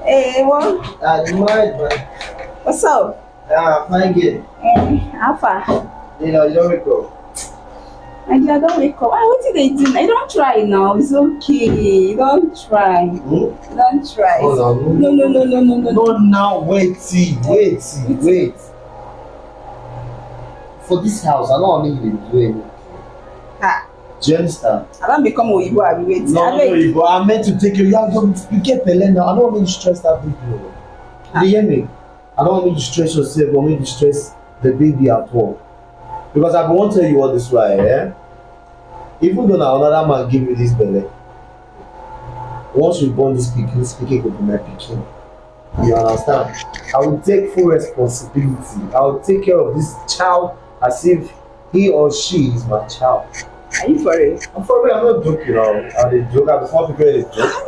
Hey, what? You married, man? What's up? Fine, good. How far? You don't recall. I don't wake up. What did they do? I don't try now. It's okay. Don't try. Don't try. Hold on. No. No, now, wait. For this house, I don't want you to do anything. Ha. Do you understand? I don't become Oyibo. I be waiting. No, but I'm meant to take you. You get Pele now. I don't want you to stress that baby. You hear me? I don't want you to stress yourself. I want you to stress the baby at all. Because I won't tell you all this why, eh? Even though now another man give you this belly, once you born this speaking could be my pikin. You understand? I will take full responsibility. I will take care of this child as if he or she is my child. Are you for real? I'm for real, I'm not joking now. I'm a joker before people joke.